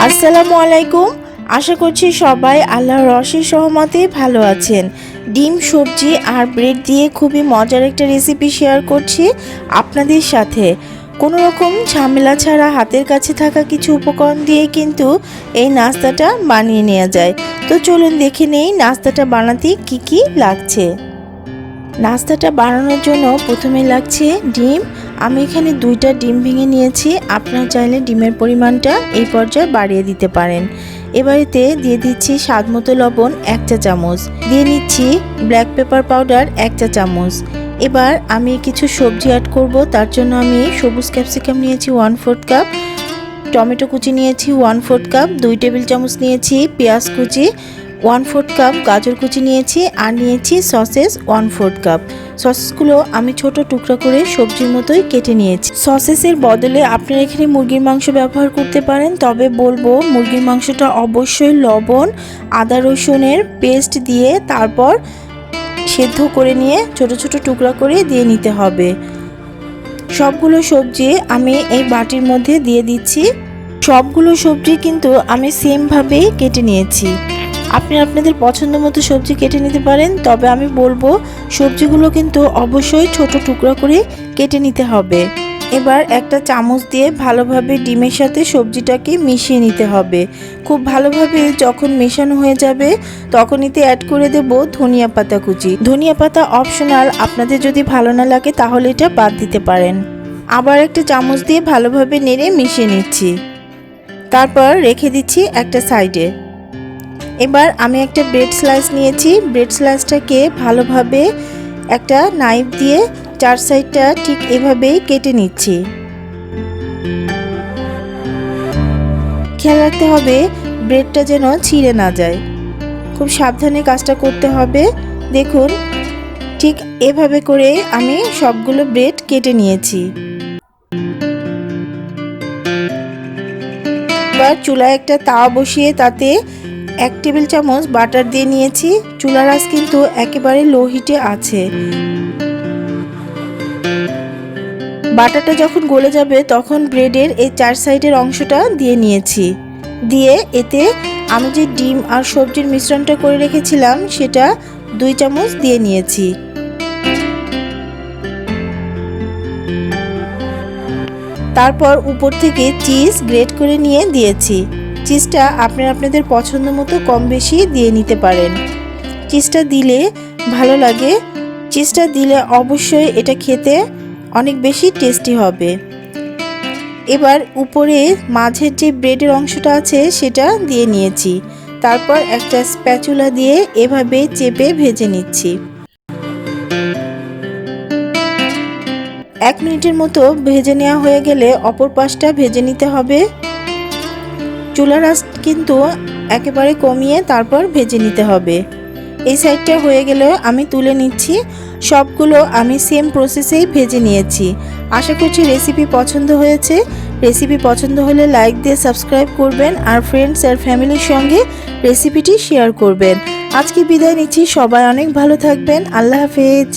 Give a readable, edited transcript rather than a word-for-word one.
আসসালামু আলাইকুম। আশা করছি সবাই আল্লাহর অশেষ রহমতে ভালো আছেন। ডিম, সবজি আর ব্রেড দিয়ে খুবই মজার একটা রেসিপি শেয়ার করছি আপনাদের সাথে। কোনো রকম ঝামেলা ছাড়া হাতের কাছে থাকা কিছু উপকরণ দিয়ে কিন্তু এই নাস্তাটা বানিয়ে নেওয়া যায়। তো চলুন দেখে নেই নাস্তাটা বানাতে কি কি লাগছে। নাস্তাটা বানানোর জন্য প্রথমে লাগছে ডিম। আমি এখানে 2টা ডিম ভেঙে নিয়েছি। আপনারা চাইলে ডিমের পরিমাণটা এই পর্যায়ে বাড়িয়ে দিতে পারেন। এবারেতে দিয়ে দিচ্ছি স্বাদমতো লবণ 1 চা চামচ, দিয়ে নিচ্ছি ব্ল্যাক পেপার পাউডার 1 চা চামচ। এবার আমি কিছু সবজি অ্যাড করব। তার জন্য আমি সবুজ ক্যাপসিকাম নিয়েছি 1/4 কাপ, টমেটো কুচি নিয়েছি 1/4 কাপ, 2 টেবিল চামচ নিয়েছি পেঁয়াজ কুচি, 1/4 কাপ গাজর কুচি নিয়েছি, আর নিয়েছি সসেস 1/4 কাপ। সসেসগুলো আমি ছোট টুকরা করে সবজির মতোই কেটে নিয়েছি। সসেসের বদলে আপনারা এখানে মুরগির মাংস ব্যবহার করতে পারেন, তবে বলবো মুরগির মাংসটা অবশ্যই লবণ, আদা রসুনের পেস্ট দিয়ে তারপর সেদ্ধ করে নিয়ে ছোট ছোট টুকরা করে দিয়ে নিতে হবে। সবগুলো সবজি আমি এই বাটির মধ্যে দিয়ে দিচ্ছি। সবগুলো সবজি কিন্তু আমি সেমভাবেই কেটে নিয়েছি। আপনি আপনাদের পছন্দ মতো সবজি কেটে নিতে পারেন, তবে আমি বলবো সবজিগুলো কিন্তু অবশ্যই ছোট টুকরা করে কেটে নিতে হবে। এবার একটা চামচ দিয়ে ভালোভাবে ডিমের সাথে সবজিটাকে মিশিয়ে নিতে হবে। খুব ভালোভাবে যখন মেশানো হয়ে যাবে তখন এতে অ্যাড করে দেব ধনিয়া পাতা কুচি। ধনিয়া পাতা অপশনাল, আপনাদের যদি ভালো না লাগে তাহলে এটা বাদ দিতে পারেন। আবার একটা চামচ দিয়ে ভালোভাবে নেড়ে মিশিয়ে নিচ্ছি, তারপর রেখে দিচ্ছি একটা সাইডে। এবার আমি একটা ব্রেড স্লাইস নিয়েছি। ব্রেড স্লাইসটাকে ভালোভাবে একটা নাইফ দিয়ে 4 সাইডটা ঠিক এভাবেই কেটে নিচ্ছি। খেয়াল রাখতে হবে ব্রেডটা যেন ছিঁড়ে না যায়, খুব সাবধানে কাজটা করতে হবে। দেখুন ঠিক এভাবে করে আমি সবগুলো ব্রেড কেটে নিয়েছি। এবার চুলায় একটা তাওয়া বসিয়ে তাতে 1 টেবিল চামচ বাটার দিয়ে নিয়েছি। চুলার আঁচ কিন্তু একেবারে লো হিটে আছে। বাটারটা যখন গলে যাবে তখন ব্রেডের এই 4 সাইডের অংশটা দিয়ে নিয়েছি। দিয়ে এতে আমি যে ডিম আর সবজির মিশ্রণটা করে রেখেছিলাম সেটা 2 চামচ দিয়ে নিয়েছি। তারপর উপর থেকে চিজ গ্রেট করে নিয়ে দিয়েছি। চিজটা আপনাদের পছন্দ মতো কম বেশি দিয়ে নিতে পারেন। চিজটা দিলে ভালো লাগে। চিজটা দিলে অবশ্যই এটা খেতে অনেক বেশি টেস্টি হবে। এবার উপরে মাঝের যে ব্রেডের অংশটা আছে সেটা দিয়ে নিয়েছি। তারপর একটা স্প্যাচুলা দিয়ে এভাবে চেপে ভেজে নিচ্ছি। 1 মিনিটের মতো ভেজে নেওয়া হয়ে গেলে অপর পাশটা ভেজে নিতে হবে। চুলার আঁচ কিন্তু একেবারে কমিয়ে তারপর ভেজে নিতে হবে। এই সাইডটা হয়ে গেলে আমি তুলে নিচ্ছি। সবগুলো আমি সেম প্রসেসেই ভেজে নিয়েছি। আশা করছি রেসিপি পছন্দ হয়েছে। রেসিপি পছন্দ হলে লাইক দিয়ে সাবস্ক্রাইব করবেন আর ফ্রেন্ডস আর ফ্যামিলির সঙ্গে রেসিপিটি শেয়ার করবেন। আজকে বিদায় নিচ্ছি। সবাই অনেক ভালো থাকবেন। আল্লাহ হাফেজ।